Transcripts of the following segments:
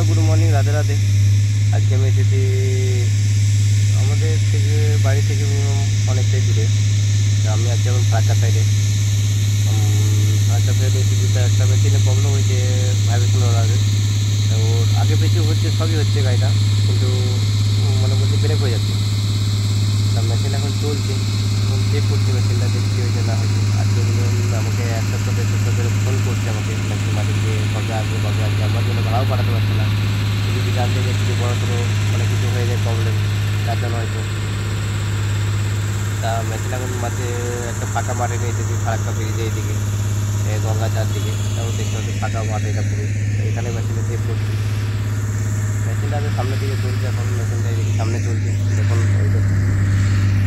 Good morning, Radhe Radhe. আজকে আমি এসেছি আমাদের থেকে, বাড়ি থেকে অনেকটাই দূরে। আমি আজকে এখন ফারাক্কা সাইডে। ফারাক্কা সাইডে এসেছি, তো একটা মেশিনে প্রবলেম হয়েছে, ভাইব্রেশন ওর ওর আগে পিছু হচ্ছে, সবই হচ্ছে গাড়িটা, কিন্তু মানে বলছে ব্রেক হয়ে যাচ্ছে। তা মেশিন এখন চলছে, এখন চেক করছি মেশিনটা, দেখি কী হয়েছে না হয়েছে। আজকে মিনিমাম আমাকে এক সপ্তাহ দেড় সপ্তাহ ধরে ফোন করছে আমাকে মেশিন মালিক, যে কবে আসবে কবে আসবে। আমার জন্য ভাড়াও পাঠাতে পারছে না, যদি জানতে যে কিছু বড় সড়ো মানে কিছু হয়ে যায় প্রবলেম, তার জন্য হয়তো। তা মেশিন এখন মাঝে একটা ফাঁকা মাঠে নিয়ে এসেছি, ফারাক্কা ব্রিজে এইদিকে, গঙ্গা চারদিকে। তাও দেখতে হচ্ছে ফাঁকা মাঠ এটা পুরো। এখানে মেশিনে চেক করছি, মেশিনটা আগে সামনের দিকে চলছে। এখন মেশিনটা এদিকে সামনে চলছে, দেখুন ওই তো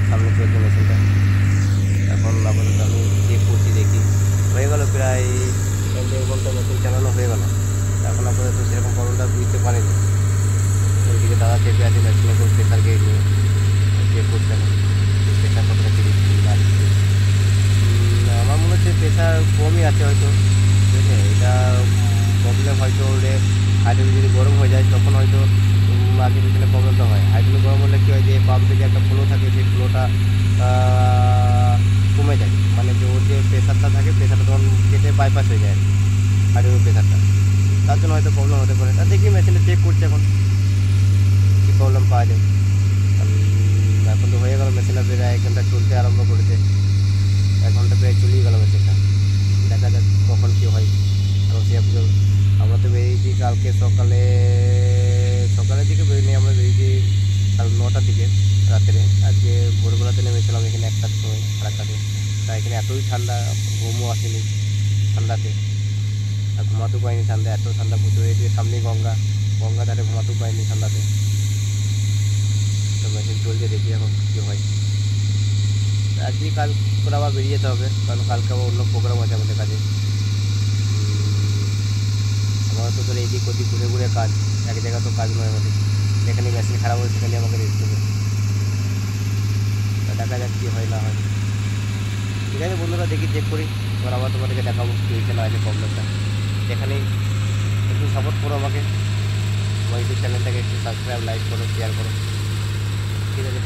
সামনে চলছে মেশিনটা। এখন আপাতত আমি চেক করছি, দেখি হয়ে গেল প্রায় 1.5 ঘন্টা মেশিন চালানো হয়ে গেল। এখন আপাতত সেরকম প্রবলেমটা বুঝতে পারিনি। ওইদিকে দাদা চেপে আছে মেশিনে করে প্রেশার গেট নিয়ে চেক করছে, আমি প্রেশার কতটা কি দিচ্ছি না দিচ্ছি। আমার মনে হচ্ছে প্রেশার কমই আছে হয়তো, ঠিক আছে। এটা প্রবলেম হয়তো হলে হাইড্রোলিক যদি গরম হয়ে যায় তখন হয়তো আগে পিছনে প্রবলেমটা হয়। হাইড্রোলিক গরম হলে কী হয়, যে পাম্পে যে একটা ফ্লো থাকে, সেই ফ্লোটা কমে যায়, মানে যে ওর যে প্রেশারটা থাকে, প্রেশারটা তখন কেটে বাইপাস হয়ে যায় হাইড্রোলিক প্রেশারটা। তার জন্য হয়তো প্রবলেম হতে পারে। তা দেখি মেশিনে চেক করছে এখন কী প্রবলেম পাওয়া যায়। এখন তো হয়ে গেল, মেশিনটা প্রায় 1 ঘন্টা চলতে আরম্ভ করেছে। 1 ঘন্টা প্রায় চলেই গেল মেশিনটা। দেখা যাক কখন কী হয়। এবং সে আমরা তো বেরিয়েছি কালকে সকালের দিকে বেরিয়ে, আমরা বেরিয়েছি 9টার দিকে রাত্রে। আজকে ভোরবেলাতে নেমেছিলাম এখানে 1টার সময় ফারাক্কাতে। তা এখানে এতই ঠান্ডা, ঘুমও আসেনি ঠান্ডাতে, আর ঘুমাতেও পাইনি ঠান্ডা, এত ঠান্ডা প্রচুর। এই যে সামনেই গঙ্গা ধারে, ঘুমাতেও পাইনি ঠান্ডাতে। তো মেশিন চলছে, দেখি এখন কী হয়। আজকে কাল করে আবার বেরিয়ে যেতে হবে, কারণ কালকে আবার অন্য প্রোগ্রাম আছে আমাদের কাছে। আমার তো তোর এদিক ওদিক ঘুরে ঘুরে কাজ, এক জায়গা তো কাজ নয় আমাদের। যেখানে মেশিন খারাপ হয় সেখানে আমাকে রেস্ট দেবে। দেখা যাক কী হয় না হয়। ঠিক আছে বন্ধুরা, দেখি চেক করি, এবার আবার তোমাদেরকে দেখাবো কী হয়েছে না হয়েছে প্রবলেমটা। এখানেই একটু সাপোর্ট করো আমাকে, আমার ইউটিউব চ্যানেলটাকে একটু সাবস্ক্রাইব, লাইক করো, শেয়ার করো, ঠিক আছে।